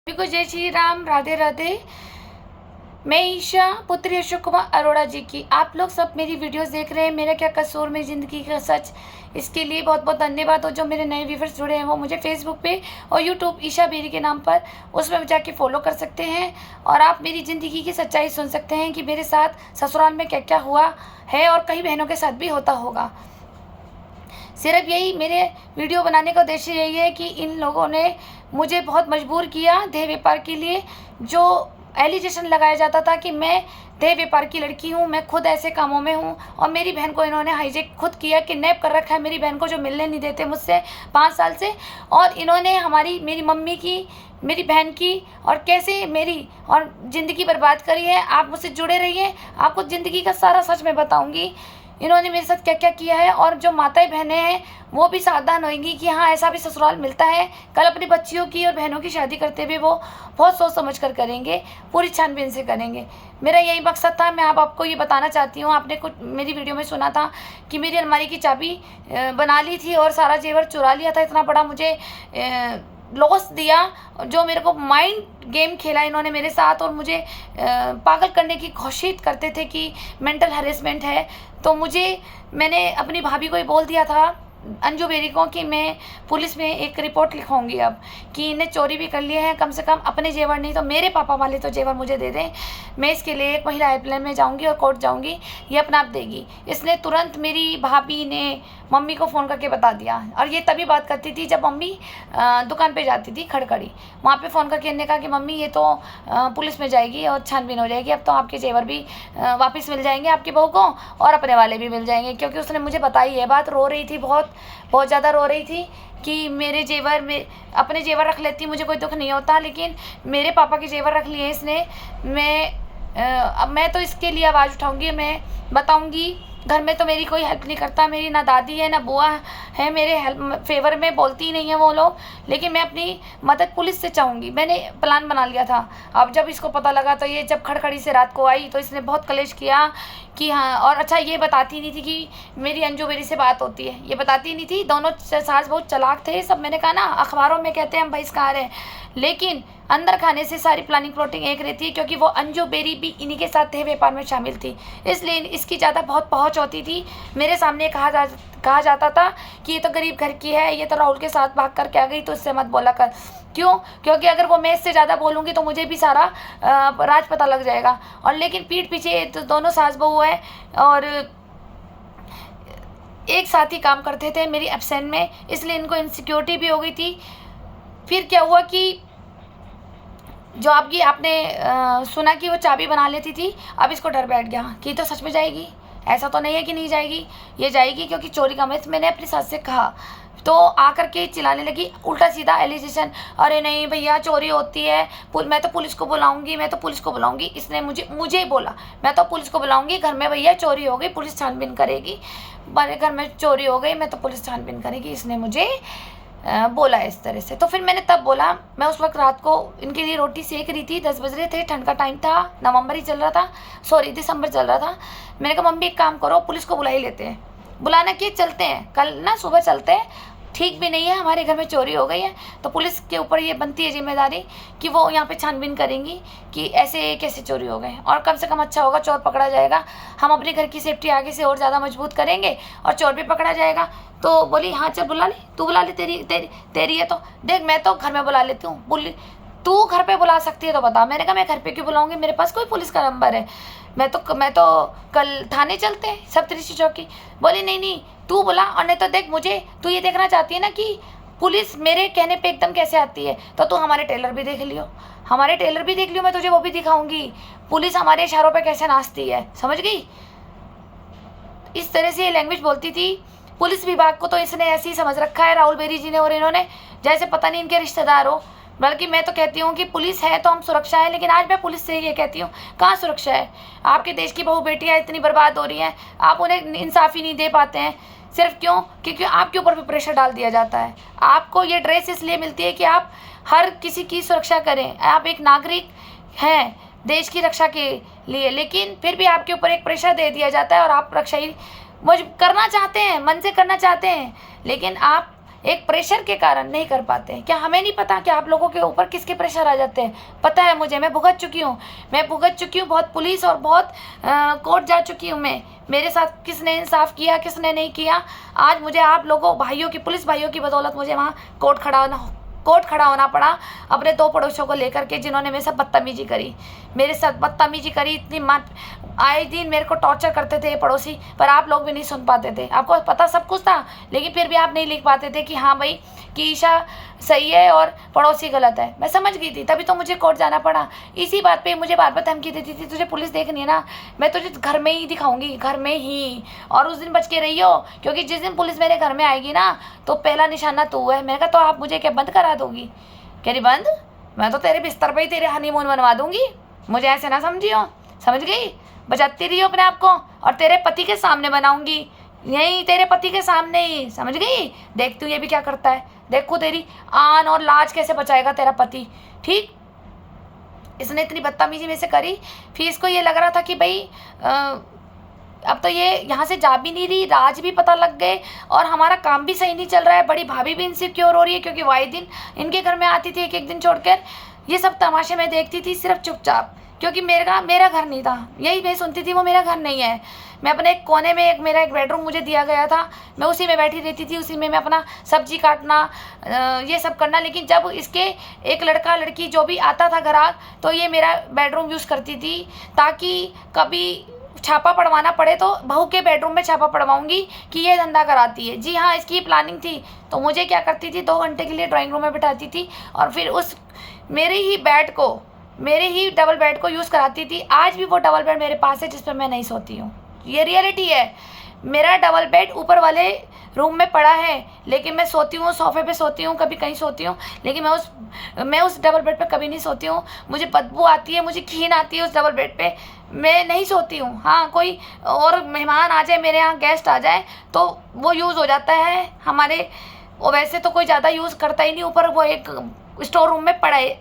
सभी को जय श्री राम, राधे राधे। मैं ईशा, पुत्री अशोक कुमार अरोड़ा जी की। आप लोग सब मेरी वीडियोस देख रहे हैं। मेरा क्या कसूर, मेरी ज़िंदगी का सच, इसके लिए बहुत बहुत धन्यवाद। और जो मेरे नए व्यूवर्स जुड़े हैं वो मुझे फेसबुक पे और यूट्यूब ईशा बेरी के नाम पर उसमें जाके फॉलो कर सकते हैं और आप मेरी ज़िंदगी की सच्चाई सुन सकते हैं कि मेरे साथ ससुराल में क्या क्या हुआ है और कई बहनों के साथ भी होता होगा। सिर्फ यही मेरे वीडियो बनाने का उद्देश्य यही है कि इन लोगों ने मुझे बहुत मजबूर किया देह व्यापार के लिए। जो एलिगेशन लगाया जाता था कि मैं देह व्यापार की लड़की हूँ, मैं खुद ऐसे कामों में हूँ, और मेरी बहन को इन्होंने हाईजेक खुद किया, किडनैप कर रखा है मेरी बहन को, जो मिलने नहीं देते मुझसे 5 साल से। और इन्होंने मेरी मम्मी की, मेरी बहन की और कैसे मेरी और ज़िंदगी बर्बाद करी है। आप मुझसे जुड़े रहिए, आपको ज़िंदगी का सारा सच मैं बताऊँगी इन्होंने मेरे साथ क्या क्या किया है। और जो माताएं बहनें हैं वो भी सावधान होंगी कि हाँ, ऐसा भी ससुराल मिलता है। कल अपनी बच्चियों की और बहनों की शादी करते हुए वो बहुत सोच समझ कर करेंगे, पूरी छानबीन से करेंगे। मेरा यही मकसद था। मैं आपको ये बताना चाहती हूँ। आपने कुछ मेरी वीडियो में सुना था कि मेरी अलमारी की चाबी बना ली थी और सारा जेवर चुरा लिया था। इतना बड़ा मुझे लॉस दिया, जो मेरे को माइंड गेम खेला इन्होंने मेरे साथ और मुझे पागल करने की कोशिश करते थे कि मेंटल हैरेसमेंट है। तो मैंने अपनी भाभी को ही बोल दिया था, अंजू बेरी को, कि मैं पुलिस में एक रिपोर्ट लिखवाऊंगी अब कि इन्हें चोरी भी कर लिया है। कम से कम अपने जेवर नहीं तो मेरे पापा वाले तो जेवर मुझे दे दें। मैं इसके लिए एक महिला हेल्पलाइन में जाऊंगी और कोर्ट जाऊंगी, ये अपना आप देगी। इसने तुरंत मेरी भाभी ने मम्मी को फ़ोन करके बता दिया। और ये तभी बात करती थी जब मम्मी दुकान पे जाती थी खड़खड़ी, वहाँ पे फ़ोन करके इन्होंने कहा कि मम्मी ये तो पुलिस में जाएगी और छानबीन हो जाएगी, अब तो आपके जेवर भी वापस मिल जाएंगे आपकी बहू को और अपने वाले भी मिल जाएंगे। क्योंकि उसने मुझे बताई है बात, रो रही थी, बहुत बहुत ज़्यादा रो रही थी कि मेरे जेवर में अपने जेवर रख लेती, मुझे कोई दुख नहीं होता, लेकिन मेरे पापा के जेवर रख लिए इसने। अब मैं तो इसके लिए आवाज़ उठाऊंगी, मैं बताऊंगी। घर में तो मेरी कोई हेल्प नहीं करता, मेरी ना दादी है ना बुआ है मेरे हेल्प फेवर में, बोलती ही नहीं है वो लोग। लेकिन मैं अपनी मदद पुलिस से चाहूँगी। मैंने प्लान बना लिया था। अब जब इसको पता लगा तो ये जब खड़खड़ी से रात को आई तो इसने बहुत कलेश किया कि हाँ। और अच्छा, ये बताती नहीं थी कि मेरी अंजू बेरी से बात होती है, ये बताती नहीं थी। दोनों सास बहुत चालाक थे सब। मैंने कहा ना, अखबारों में कहते हैं हम बहिष्कार हैं, लेकिन अंदर खाने से सारी प्लानिंग प्लॉटिंग एक रहती है। क्योंकि वो अंजू बेरी भी इन्हीं के साथ देह व्यापार में शामिल थी, इसलिए इसकी ज़्यादा बहुत पहुंच होती थी। मेरे सामने कहा जाता था कि ये तो गरीब घर की है, ये तो राहुल के साथ भाग कर के आ गई, तो इससे मत बोला कर। क्यों? क्योंकि अगर वो मैं इससे ज़्यादा बोलूँगी तो मुझे भी सारा राज पता लग जाएगा। और लेकिन पीठ पीछे तो दोनों सास बहू है और एक साथ ही काम करते थे मेरी एब्सेंट में, इसलिए इनको इनसिक्योरिटी भी हो गई थी। फिर क्या हुआ कि जो आपने सुना कि वो चाबी बना लेती थी, अब इसको डर बैठ गया कि तो सच में जाएगी। ऐसा तो नहीं है कि नहीं जाएगी, ये जाएगी। क्योंकि चोरी का मैंने अपनी सास से कहा तो आकर के चिल्लाने लगी उल्टा सीधा एलिगेशन। अरे नहीं भैया, चोरी होती है, मैं तो पुलिस को बुलाऊंगी, मैं तो पुलिस को बुलाऊंगी। इसने मुझे बोला मैं तो पुलिस को बुलाऊंगी, घर में भैया चोरी हो गई, पुलिस छानबीन करेगी, मेरे घर में चोरी हो गई, मैं तो पुलिस छानबीन करेगी। इसने मुझे बोला इस तरह से। तो फिर मैंने तब बोला, मैं उस वक्त रात को इनके लिए रोटी सेक रही थी, 10 बज रहे थे, ठंड का टाइम था, नवंबर ही चल रहा था, सॉरी दिसंबर चल रहा था। मैंने कहा मम्मी एक काम करो, पुलिस को बुला ही लेते हैं। बुलाना कि चलते हैं, कल ना सुबह चलते हैं, ठीक भी नहीं है, हमारे घर में चोरी हो गई है, तो पुलिस के ऊपर ये बनती है जिम्मेदारी कि वो यहाँ पे छानबीन करेंगी कि ऐसे कैसे चोरी हो गए। और कम से कम अच्छा होगा, चोर पकड़ा जाएगा, हम अपने घर की सेफ्टी आगे से और ज़्यादा मजबूत करेंगे और चोर भी पकड़ा जाएगा। तो बोली हाँ चल बुला ले, तू बुला ले, तेरी है तो देख, मैं तो घर में बुला लेती हूँ। बोली तू घर पे बुला सकती है तो बता। मैंने कहा मैं घर पे क्यों बुलाऊंगी, मेरे पास कोई पुलिस का नंबर है, मैं तो कल थाने चलते हैं, सप्तऋषि चौकी। बोली नहीं तू बुला, और नहीं तो देख, मुझे तू ये देखना चाहती है ना कि पुलिस मेरे कहने पे एकदम कैसे आती है, तो तू हमारे टेलर भी देख लियो, मैं तुझे वो भी दिखाऊंगी, पुलिस हमारे इशारों पे कैसे नाचती है, समझ गई। इस तरह से ये लैंग्वेज बोलती थी। पुलिस विभाग को तो इसने ऐसे ही समझ रखा है राहुल बेरी जी ने और इन्होंने, जैसे पता नहीं इनके रिश्तेदार हो। बल्कि मैं तो कहती हूँ कि पुलिस है तो हम सुरक्षा है, लेकिन आज मैं पुलिस से ये कहती हूँ, कहाँ सुरक्षा है। आपके देश की बहू बेटियाँ इतनी बर्बाद हो रही हैं, आप उन्हें इंसाफ़ी नहीं दे पाते हैं। सिर्फ क्यों? क्योंकि आपके ऊपर भी प्रेशर डाल दिया जाता है। आपको ये ड्रेस इसलिए मिलती है कि आप हर किसी की सुरक्षा करें, आप एक नागरिक हैं देश की रक्षा के लिए, लेकिन फिर भी आपके ऊपर एक प्रेशर दे दिया जाता है और आप रक्षा ही करना चाहते हैं, मन से करना चाहते हैं, लेकिन आप एक प्रेशर के कारण नहीं कर पाते हैं। क्या हमें नहीं पता कि आप लोगों के ऊपर किसके प्रेशर आ जाते हैं? पता है मुझे, मैं भुगत चुकी हूँ, बहुत पुलिस और बहुत कोर्ट जा चुकी हूँ मैं। मेरे साथ किसने इंसाफ किया, किसने नहीं किया। आज मुझे आप लोगों भाइयों की, पुलिस भाइयों की बदौलत मुझे वहाँ कोर्ट खड़ा होना पड़ा अपने 2 पड़ोसियों को लेकर के, जिन्होंने मेरे साथ बदतमीजी करी, मेरे साथ बदतमीजी करी। इतनी आए दिन मेरे को टॉर्चर करते थे ये पड़ोसी, पर आप लोग भी नहीं सुन पाते थे। आपको पता सब कुछ था, लेकिन फिर भी आप नहीं लिख पाते थे कि हाँ भाई कि ईशा सही है और पड़ोसी गलत है। मैं समझ गई थी, तभी तो मुझे कोर्ट जाना पड़ा। इसी बात पे मुझे बार बार धमकी देती थी, तुझे पुलिस देखनी है ना, मैं तुझे घर में ही दिखाऊंगी, घर में ही। और उस दिन बच के रही हो, क्योंकि जिस दिन पुलिस मेरे घर में आएगी ना, तो पहला निशाना तू है। मैंने कहा तो आप मुझे क्या बंद करा दोगी? कह रही बंद? मैं तो तेरे बिस्तर पे ही तेरे हनीमून बनवा दूंगी, मुझे ऐसे ना समझियो। समझ गई? बचाती रही हो अपने आप को, और तेरे पति के सामने बनाऊंगी, यही तेरे पति के सामने ही। समझ गई? देख तू ये भी क्या करता है, देखो तेरी आन और लाज कैसे बचाएगा तेरा पति। ठीक, इसने इतनी बदतमीजी में से करी। फिर इसको ये लग रहा था कि भाई अब तो ये यहाँ से जा भी नहीं रही, राज भी पता लग गए, और हमारा काम भी सही नहीं चल रहा है। बड़ी भाभी भी इनसिक्योर हो रही है, क्योंकि वाई दिन इनके घर में आती थी एक एक दिन छोड़कर। ये सब तमाशे में देखती थी सिर्फ चुपचाप, क्योंकि मेरा घर नहीं था। यही मैं सुनती थी, वो मेरा घर नहीं है। मैं अपने एक कोने में मेरा एक बेडरूम मुझे दिया गया था, मैं उसी में बैठी रहती थी, उसी में मैं अपना सब्जी काटना, ये सब करना। लेकिन जब इसके एक लड़का लड़की जो भी आता था ग्राहक, तो ये मेरा बेडरूम यूज़ करती थी, ताकि कभी छापा पड़वाना पड़े तो बहू के बेडरूम में छापा पड़वाऊंगी कि ये धंधा कराती है। जी हाँ, इसकी प्लानिंग थी। तो मुझे क्या करती थी, 2 घंटे के लिए ड्राइंग रूम में बिठाती थी, और फिर उस मेरे ही डबल बेड को यूज़ कराती थी। आज भी वो डबल बेड मेरे पास है, जिस पर मैं नहीं सोती हूँ। ये रियलिटी है। मेरा डबल बेड ऊपर वाले रूम में पड़ा है, लेकिन मैं सोती हूँ सोफ़े पे सोती हूँ, कभी कहीं सोती हूँ, लेकिन मैं उस डबल बेड पे कभी नहीं सोती हूँ। मुझे बदबू आती है, मुझे घिन आती है उस डबल बेड पे, मैं नहीं सोती हूँ। हाँ, कोई और मेहमान आ जाए, मेरे यहाँ गेस्ट आ जाए, तो वो यूज़ हो जाता है हमारे। वो वैसे तो कोई ज़्यादा यूज़ करता ही नहीं। ऊपर वो एक स्टोर रूम में पड़ा है,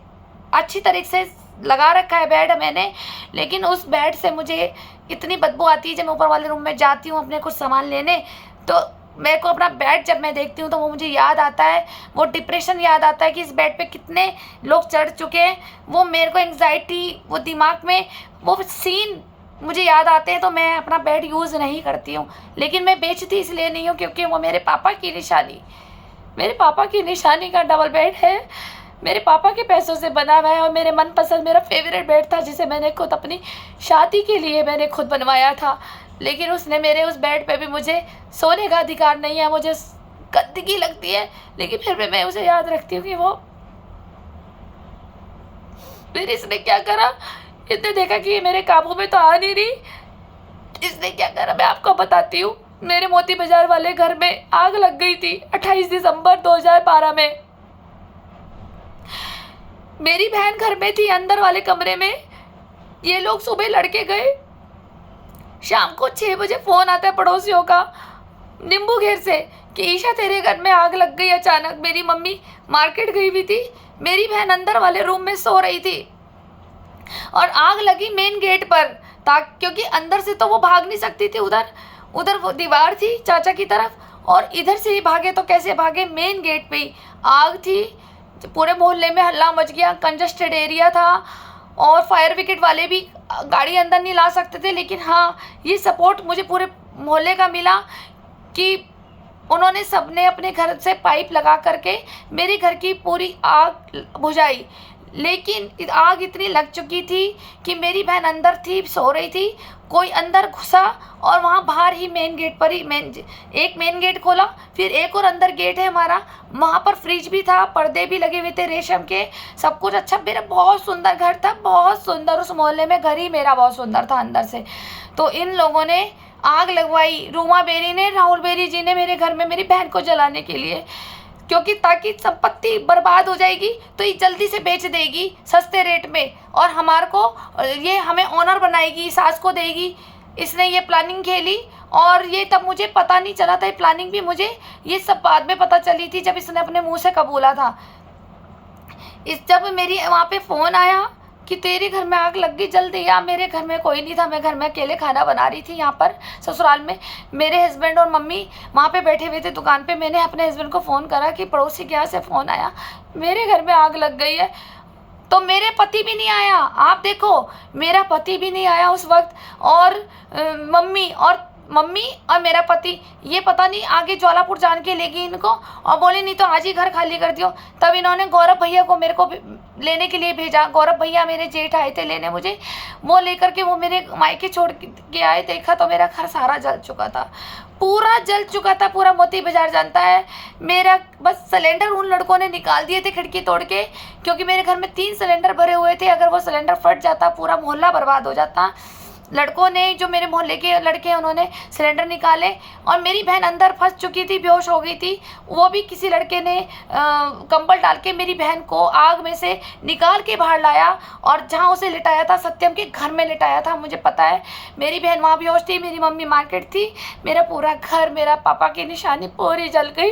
अच्छी तरीके से लगा रखा है बेड मैंने, लेकिन उस बेड से मुझे इतनी बदबू आती है। जब मैं ऊपर वाले रूम में जाती हूँ अपने कुछ सामान लेने, तो मेरे को अपना बेड जब मैं देखती हूँ, तो वो मुझे याद आता है, वो डिप्रेशन याद आता है कि इस बेड पे कितने लोग चढ़ चुके हैं। वो मेरे को एंग्जाइटी, वो दिमाग में वो सीन मुझे याद आते हैं, तो मैं अपना बेड यूज़ नहीं करती हूँ। लेकिन मैं बेचती इसलिए नहीं हूँ, क्योंकि वो मेरे पापा की निशानी का डबल बेड है, मेरे पापा के पैसों से बना हुआ है, और मेरे मनपसंद, मेरा फेवरेट बेड था, जिसे मैंने खुद अपनी शादी के लिए मैंने खुद बनवाया था। लेकिन उसने मेरे उस बेड पे भी मुझे सोने का अधिकार नहीं है। मुझे गंदगी लगती है, लेकिन फिर भी मैं उसे याद रखती हूँ कि वो फिर इसने क्या करा, इसने देखा कि ये मेरे काबू में तो आ नहीं रही। इसने क्या करा मैं आपको बताती हूँ। मेरे मोती बाजार वाले घर में आग लग गई थी 28 दिसंबर 2012 में। मेरी बहन घर में थी अंदर वाले कमरे में। ये लोग सुबह लड़के गए, शाम को 6 बजे फ़ोन आता है पड़ोसियों का नींबू घेर से कि ईशा तेरे घर में आग लग गई अचानक। मेरी मम्मी मार्केट गई हुई थी, मेरी बहन अंदर वाले रूम में सो रही थी, और आग लगी मेन गेट पर, क्योंकि अंदर से तो वो भाग नहीं सकती थी। उधर वो दीवार थी चाचा की तरफ, और इधर से ही भागे तो कैसे भागे, मेन गेट पे ही आग थी। पूरे मोहल्ले में हल्ला मच गया, कंजस्टेड एरिया था, और फायर ब्रिगेड वाले भी गाड़ी अंदर नहीं ला सकते थे। लेकिन हाँ, ये सपोर्ट मुझे पूरे मोहल्ले का मिला कि उन्होंने सबने अपने घर से पाइप लगा करके मेरे घर की पूरी आग बुझाई। लेकिन आग इतनी लग चुकी थी कि मेरी बहन अंदर थी, सो रही थी, कोई अंदर घुसा, और वहाँ बाहर ही मेन गेट पर ही एक मेन गेट खोला, फिर एक और अंदर गेट है हमारा, वहाँ पर फ्रिज भी था, पर्दे भी लगे हुए थे रेशम के, सब कुछ अच्छा। मेरा बहुत सुंदर घर था, बहुत सुंदर। उस मोहल्ले में घर ही मेरा बहुत सुंदर था अंदर से। तो इन लोगों ने आग लगवाई, रूमा बेरी ने, राहुल बेरी जी ने, मेरे घर में मेरी बहन को जलाने के लिए, क्योंकि ताकि संपत्ति बर्बाद हो जाएगी तो ये जल्दी से बेच देगी सस्ते रेट में, और ये हमें ऑनर बनाएगी, सास को देगी। इसने ये प्लानिंग खेली, और ये तब मुझे पता नहीं चला था। ये प्लानिंग भी मुझे ये सब बाद में पता चली थी, जब इसने अपने मुंह से कबूला था। जब मेरी वहाँ पे फ़ोन आया, कि तेरे घर में आग लग गई, जल्दी आ। मेरे घर में कोई नहीं था, मैं घर में अकेले खाना बना रही थी यहाँ पर ससुराल में। मेरे हस्बैंड और मम्मी वहाँ पे बैठे हुए थे दुकान पे। मैंने अपने हस्बैंड को फ़ोन करा कि पड़ोसी के यहाँ से फ़ोन आया, मेरे घर में आग लग गई है। तो मेरे पति भी नहीं आया, आप देखो, मेरा पति भी नहीं आया उस वक्त। और मम्मी और मेरा पति, ये पता नहीं आगे ज्वालापुर जान के ले गई इनको और बोले नहीं तो आज ही घर खाली कर दियो। तब इन्होंने गौरव भैया को मेरे को लेने के लिए भेजा। गौरव भैया मेरे जेठ आए थे लेने मुझे, वो लेकर के वो मेरे मायके छोड़ के आए। देखा तो मेरा घर सारा जल चुका था, पूरा जल चुका था, पूरा मोती बाजार जानता है। मेरा बस सिलेंडर उन लड़कों ने निकाल दिए थे खिड़की तोड़ के, क्योंकि मेरे घर में 3 सिलेंडर भरे हुए थे। अगर वो सिलेंडर फट जाता पूरा मोहल्ला बर्बाद हो जाता। लड़कों ने, जो मेरे मोहल्ले के लड़के हैं, उन्होंने सिलेंडर निकाले। और मेरी बहन अंदर फंस चुकी थी, बेहोश हो गई थी। वो भी किसी लड़के ने कंबल डाल के मेरी बहन को आग में से निकाल के बाहर लाया और जहाँ उसे लिटाया था सत्यम के घर में लिटाया था, मुझे पता है। मेरी बहन वहाँ बेहोश थी, मेरी मम्मी मार्केट थी। मेरा पूरा घर, मेरा पापा की निशानी पूरी जल गई।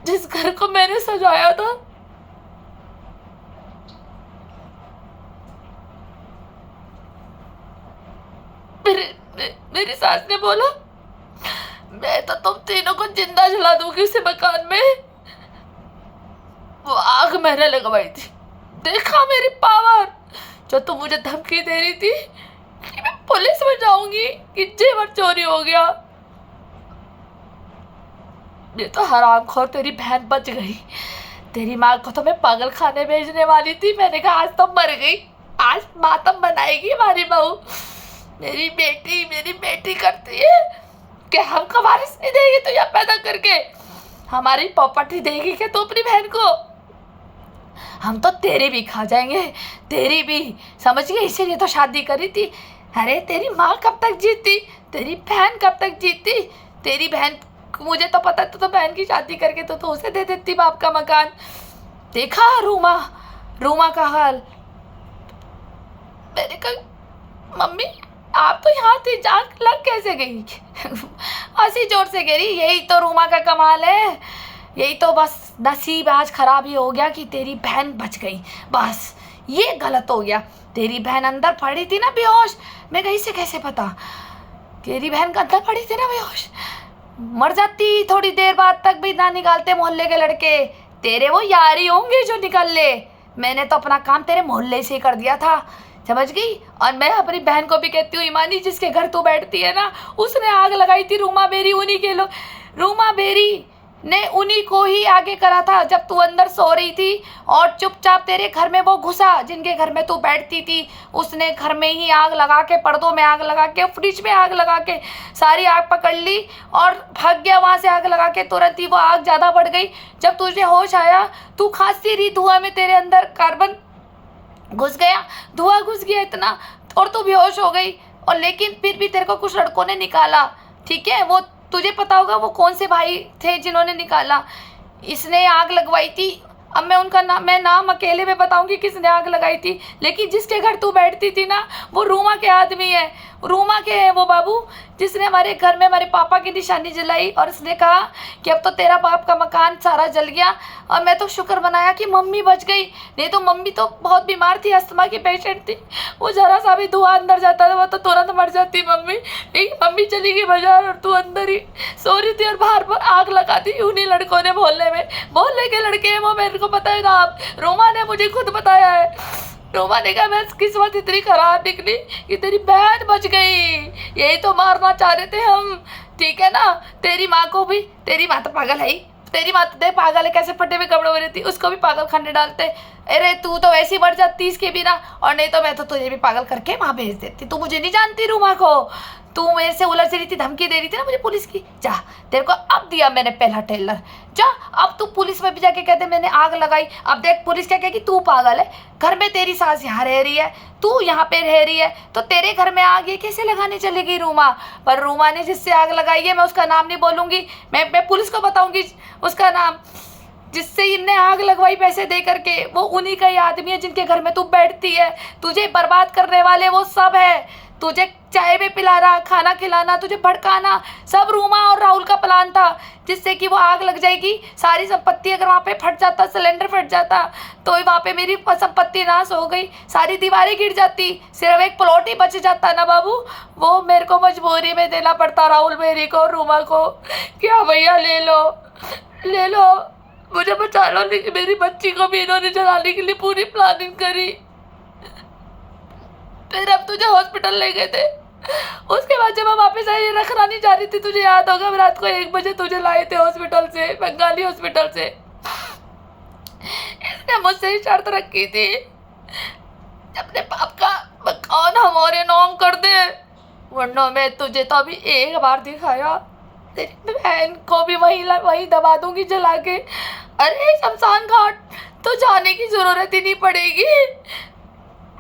जिस घर को मैंने सजाया था, मेरी सास ने बोला मैं तो तुम तीनों को जिंदा जला दूंगी उस मकान में। वो आग मैंने लगवाई थी। देखा मेरी पावर, जो तुम मुझे धमकी दे रही थी कि मैं पुलिस में जाऊंगी कि जेवर चोरी हो गया। ये तो हरामखोर तेरी बहन बच गई। तेरी माँ को तो मैं पागल खाने भेजने वाली थी। मैंने कहा आज तो मर गई, आज मातम बनाएगी हमारी बहू। मेरी बेटी करती है कि हमको वारिस नहीं देगी तो यहाँ पैदा करके, हमारी प्रॉपर्टी देगी क्या तू अपनी बहन को? हम तो तेरी भी खा जाएंगे, तेरी भी, समझ गए? इसीलिए तो शादी करी थी। अरे तेरी माँ कब तक जीती, तेरी बहन कब तक जीती? तेरी बहन, मुझे तो पता, तो बहन की शादी करके तो उसे दे देती बाप का मकान। देखा रूमा का हाल। मैंने कहा मम्मी आप तो यहाँ थी, जाग लग कैसे गई? हंसी जोर से गिरी। यही तो रूमा का कमाल है, यही तो बस नसीब आज खराब ही हो गया कि तेरी बहन बच गई। बस ये गलत हो गया। तेरी बहन अंदर पड़ी थी ना बेहोश, मैं कहीं से कैसे पता? तेरी बहन का अंदर पड़ी थी ना बेहोश, मर जाती थोड़ी देर बाद तक भी ना निकालते मोहल्ले के लड़के। तेरे वो यार ही होंगे जो निकाल ले। मैंने तो अपना काम तेरे मोहल्ले से कर दिया था, समझ गई? और मैं अपनी बहन को भी कहती हूँ, ईमानी जिसके घर तू बैठती है ना, उसने आग लगाई थी। रूमा बेरी उन्हीं के लोग, रूमा बेरी ने उन्हीं को ही आगे करा था। जब तू अंदर सो रही थी और चुपचाप तेरे घर में वो घुसा जिनके घर में तू बैठती थी, उसने घर में ही आग लगा के, पर्दों में आग लगा के, फ्रिज में आग लगा के सारी आग पकड़ ली और भाग गया वहाँ से आग लगा के। तुरंत ही वो आग ज़्यादा बढ़ गई। जब तुझे होश आया, तू खांसती रही, धुआं में तेरे अंदर कार्बन घुस गया, धुआं घुस गया इतना, और तू बेहोश हो गई। और लेकिन फिर भी तेरे को कुछ लड़कों ने निकाला, ठीक है? वो तुझे पता होगा वो कौन से भाई थे जिन्होंने निकाला। इसने आग लगवाई थी। अब मैं उनका नाम अकेले में बताऊंगी किसने आग लगाई थी, लेकिन जिसके घर तू बैठती थी ना, वो रूमा के आदमी है, रूमा के है वो बाबू, जिसने हमारे घर में हमारे पापा की निशानी जलाई। और उसने कहा कि अब तो तेरा बाप का मकान सारा जल गया। और मैं तो शुक्र बनाया कि मम्मी बच गई, नहीं तो मम्मी तो बहुत बीमार थी, अस्थमा की पेशेंट थी। वो जरा सा भी धुआं अंदर जाता था वो तो तुरंत मर जाती मम्मी। मम्मी चली गई बाजार और तू अंदर ही सो रही थी और बाहर पर आग लगा दी उन्हीं लड़कों ने, मोहल्ले के लड़के हैं वो, मेरे को पता है ना। आप, रोमा ने मुझे खुद बताया है। रोमा ने कहा मैं किस्मत इतनी खराब निकली कि तेरी बहन बच गई, यही तो मारना चाह रहे थे हम, ठीक है ना? तेरी माँ को भी, तेरी माँ तो पागल है ही, तेरी माँ तो देख पागल है, कैसे फटे हुए कपड़ों में रहती, उसको भी पागल खाने डालते। अरे तू तो वैसी बढ़ जाती इसके बिना, और नहीं तो मैं तो तुझे भी पागल करके वहाँ भेज देती। तू मुझे नहीं जानती रूमा को, तू मेरे से उलझ रही थी, धमकी दे रही थी ना मुझे पुलिस की। जा, तेरे को अब दिया मैंने पहला टेलर, जा अब तू पुलिस में भी जाके कहते मैंने आग लगाई। अब देख पुलिस क्या कहेगी, तू पागल है, घर में तेरी सास यहाँ रह रही है, तू यहाँ पे रह रही है, तो तेरे घर में आग ये कैसे लगाने चलेगी रूमा? पर रूमा ने जिससे आग लगाई है, मैं उसका नाम नहीं बोलूँगी, मैं पुलिस को बताऊँगी उसका नाम। जिससे इनने आग लगवाई पैसे दे करके, वो उन्हीं का ही आदमी है जिनके घर में तू बैठती है। तुझे बर्बाद करने वाले वो सब है। तुझे चाय में पिलाना, खाना खिलाना, तुझे भड़काना, सब रूमा और राहुल का प्लान था, जिससे कि वो आग लग जाएगी। सारी संपत्ति अगर वहाँ पे फट जाता, सिलेंडर फट जाता, तो वहाँ पे मेरी संपत्ति नाश हो गई, सारी दीवारें गिर जाती, सिर्फ एक प्लॉट ही बच जाता ना बाबू। वो मेरे को मजबूरी में देना पड़ता, राहुल मेरी को, रूमा को। क्या भैया ले लो, ले लो, मुझे बचा लो। मेरी बच्ची को भी इन्होंने जलाने के लिए पूरी प्लानिंग करी। फिर अब तुझे हॉस्पिटल ले गए थे। उसके बाद जब हम वापस आए, रखरानी जा रही थी, तुझे याद होगा, रात को 1 बजे तुझे लाए थे हॉस्पिटल से, बंगाली हॉस्पिटल से। इसने मुझसे ही शर्त रखी थी, अपने बाप का मकान हमारे नाम कर दे, वरना मैं तुझे तो अभी एक बार दिखाया, तेरी बहन को भी वही दबा दूंगी जला के। अरे शमशान घाट तो जाने की जरूरत ही नहीं पड़ेगी,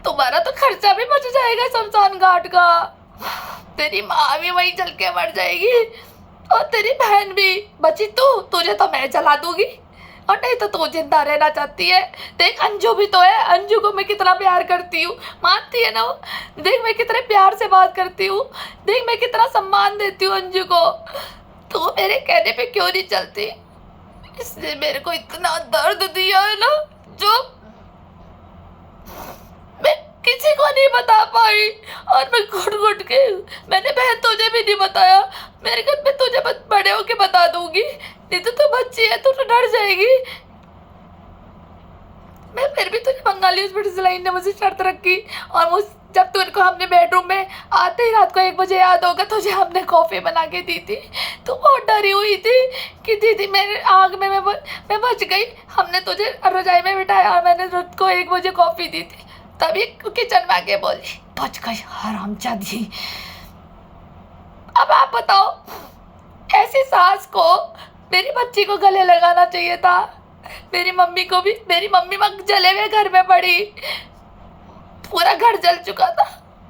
तुम्हारा तो खर्चा भी बच जाएगा शमशान घाट का। तेरी माँ भी वहीं जल के मर जाएगी और तेरी बहन भी बची। तुझे तो मैं जला दूंगी, और नहीं तो तू जिंदा रहना चाहती है। देख अंजू भी तो है, अंजू को मैं कितना प्यार करती हूँ, मानती है ना वो। देख मैं कितने प्यार से बात करती हूँ, देख मैं कितना सम्मान देती हूँ अंजू को। तू मेरे कहने पे क्यों नहीं चलती? इसने मेरे को इतना दर्द दिया है ना, जो मैं किसी को नहीं बता पाई। और मैं घुट के, मैंने बहन तुझे भी नहीं बताया। मेरे घर में तुझे बड़े होके बता दूंगी, नहीं तो तू बच्ची है, तू तो डर जाएगी। मैं फिर भी तुझे बंगाली हॉस्पिटल से लाइन ने मुझे शर्त रखी, और मुझ जब तुझे को हमने बेडरूम में आते ही रात को 1 बजे याद होगा, तुझे हमने कॉफ़ी बना के दी थी। तू बहुत डरी हुई थी कि दीदी मेरे आग में मैं बच गई। हमने तुझे रजाई में बिठाया और मैंने रात को 1 बजे कॉफ़ी दी थी। तभी किचन में आके बोली, बच गई हरामजादी। अब आप बताओ, ऐसी सास को मेरी बच्ची को गले लगाना चाहिए था। मेरी मम्मी को भी, मेरी मम्मी जले हुए घर में पड़ी, पूरा घर जल चुका था,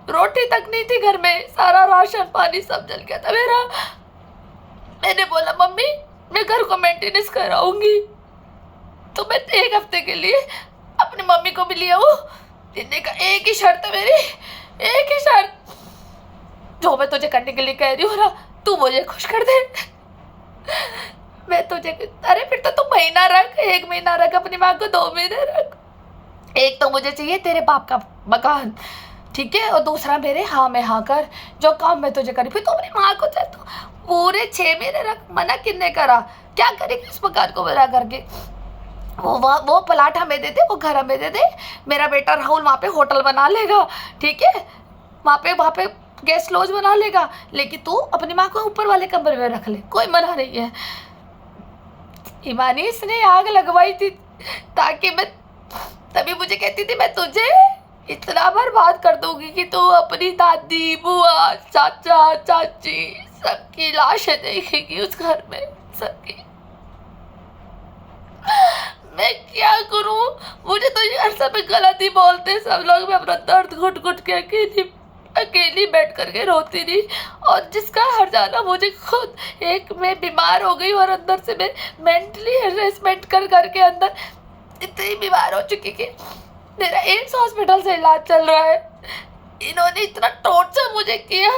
रोटी तक नहीं थी घर में, सारा राशन पानी सब जल गया था मेरा। मैंने बोला मम्मी मैं घर को मेंटेनेंस कराऊंगी, तो मैं 1 हफ्ते के लिए अपनी मम्मी को भी लिया हूँ। लेने का एक ही शर्त है मेरी, एक ही शर्त, जो मैं तुझे करने के लिए कह रही हूँ ना, तू मुझे खुश कर दे। मैं तुझे, अरे फिर तो तू महीना रख, 1 महीना रख, अपनी माँ को 2 महीने रख। एक तो मुझे चाहिए तेरे बाप का मकान, ठीक है, और दूसरा मेरे हाँ में हाँ कर, जो काम मैं तुझे करी। फिर तो अपनी माँ को चाहे तो पूरे 6 महीने रख, मना किसने करा? क्या करेगी उस मकान को मेरा करके? वो प्लाट हमें दे दे, वो घर हमें दे दे, मेरा बेटा राहुल वहाँ पे होटल बना लेगा, ठीक है, वहाँ पे गेस्ट लॉज बना लेगा, लेकिन तू अपनी माँ को ऊपर वाले कमरे में रख ले, कोई मना नहीं है। हिमानी इसने आग लगवाई थी ताकि मैं, तभी मुझे कहती थी मैं तुझे इतना बर्बाद कर दूंगी कि तू अपनी दादी, बुआ, चाचा, चाची सबकी लाशें देखेगी उस घर में, सबकी। मैं क्या करूं? मुझे तो हर समय गलत ही बोलते सब लोग। मैं अपना दर्द घुट के अकेली बैठ करके रोती रही, और जिसका हर जाना मुझे खुद, एक मैं बीमार हो गई और अंदर से मैं मेंटली हेरेसमेंट करके अंदर इतनी बीमार हो चुकी कि मेरा एम्स हॉस्पिटल से इलाज चल रहा है। इन्होंने इतना टॉर्चर मुझे किया,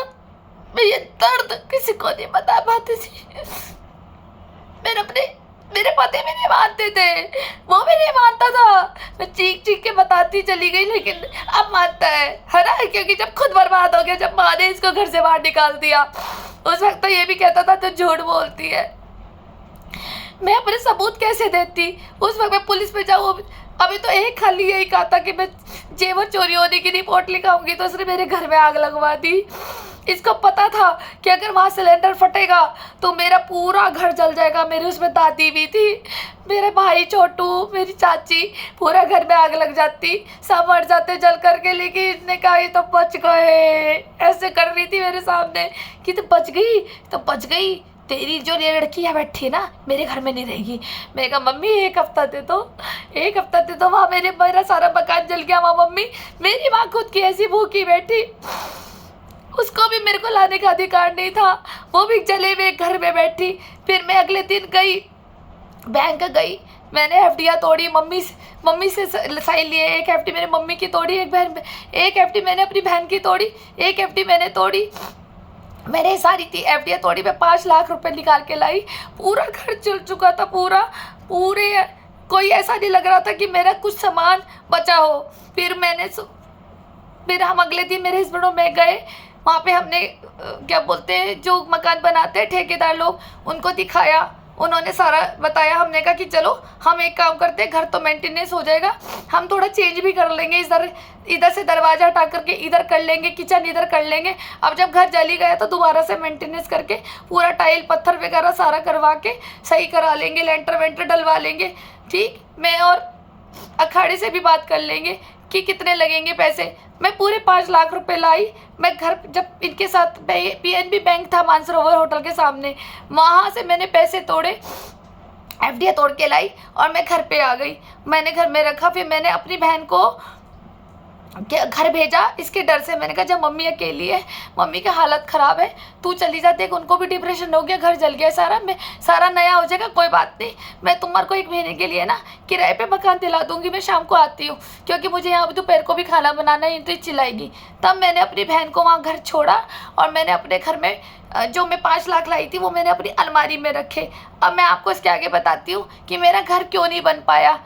मैं ये दर्द किसी को नहीं बता पाती थी। मेरे पति भी नहीं मानते थे, वो भी नहीं मानता था। मैं चीख के बताती चली गई, लेकिन अब मानता है ना, क्योंकि जब खुद बर्बाद हो गया, जब माँ ने इसको घर से बाहर निकाल दिया, उस वक्त तो ये भी कहता था तो झूठ बोलती है। मैं अपने सबूत कैसे देती? उस वक्त मैं पुलिस पे जाऊँ, अभी तो एक खाली यही कहा था कि मैं जेवर चोरी होने की रिपोर्ट लिखाऊंगी, तो उसने मेरे घर में आग लगवा दी। इसको पता था कि अगर वहाँ सिलेंडर फटेगा तो मेरा पूरा घर जल जाएगा। मेरी उसमें दादी भी थी, मेरे भाई छोटू, मेरी चाची, पूरा घर में आग लग जाती, सब मर जाते जल करके। लेकिन इसने कहा ये तो बच गए, ऐसे कर रही थी मेरे सामने कि तो बच गई, तो बच गई, तेरी जो लड़की है बैठी ना मेरे घर में नहीं रहेगी। मैंने कहा मम्मी 1 हफ्ता दे दो, 1 हफ्ता दे दो। वहाँ मेरा सारा मकान जल गया। वहाँ मम्मी, मेरी माँ खुद की ऐसी भूखी बैठी, उसको भी मेरे को लाने का अधिकार नहीं था, वो भी जले हुए घर में बैठी। फिर मैं अगले दिन गई, बैंक गई, मैंने एफडियाँ तोड़ी, मम्मी से साइन लिए, एक एफडी मेरी मम्मी की तोड़ी, एक एफडी मैंने अपनी बहन की तोड़ी, एक एफडी मैंने तोड़ी। मैंने सारी थी एफडियाँ तोड़ी, मैं 5 लाख रुपए निकाल के लाई। पूरा घर चल चुका था, पूरे कोई ऐसा नहीं लग रहा था कि मेरा कुछ सामान बचा हो। फिर हम अगले दिन मेरे हस्बैंड और मैं गए वहाँ पे। हमने क्या बोलते हैं, जो मकान बनाते हैं ठेकेदार लोग, उनको दिखाया। उन्होंने सारा बताया। हमने कहा कि चलो हम एक काम करते हैं, घर तो मेंटेनेंस हो जाएगा, हम थोड़ा चेंज भी कर लेंगे, इधर से दरवाज़ा हटा करके इधर कर लेंगे, किचन इधर कर लेंगे। अब जब घर जल ही गया तो दोबारा से मेंटेनेंस करके पूरा टाइल पत्थर वगैरह सारा करवा के सही करा लेंगे, लेंटर वेंटर डलवा लेंगे। ठीक, मैं और अखाड़े से भी बात कर लेंगे कि कितने लगेंगे पैसे। मैं पूरे 5 लाख रुपए लाई। मैं घर जब इनके साथ पीएनबी बैंक था मानसरोवर होटल के सामने, वहाँ से मैंने पैसे तोड़े, एफडी तोड़ के लाई और मैं घर पे आ गई। मैंने घर में रखा। फिर मैंने अपनी बहन को घर भेजा इसके डर से। मैंने कहा जब मम्मी अकेली है, मम्मी की हालत ख़राब है, तू चली जा, देख उनको भी डिप्रेशन हो गया, घर जल गया सारा, मैं सारा नया हो जाएगा, कोई बात नहीं, मैं तुम्हारे को 1 महीने के लिए ना किराए पे मकान दिला दूंगी, मैं शाम को आती हूँ, क्योंकि मुझे यहाँ दोपहर को भी खाना बनाना है, तो चिल्लाएगी। तब मैंने अपनी बहन को वहाँ घर छोड़ा और मैंने अपने घर में जो मैं 5 लाख लाई थी वो मैंने अपनी अलमारी में रखे। अब मैं आपको इसके आगे बताती हूँ कि मेरा घर क्यों नहीं बन पाया।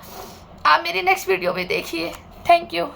आप मेरी नेक्स्ट वीडियो में देखिए। Thank you.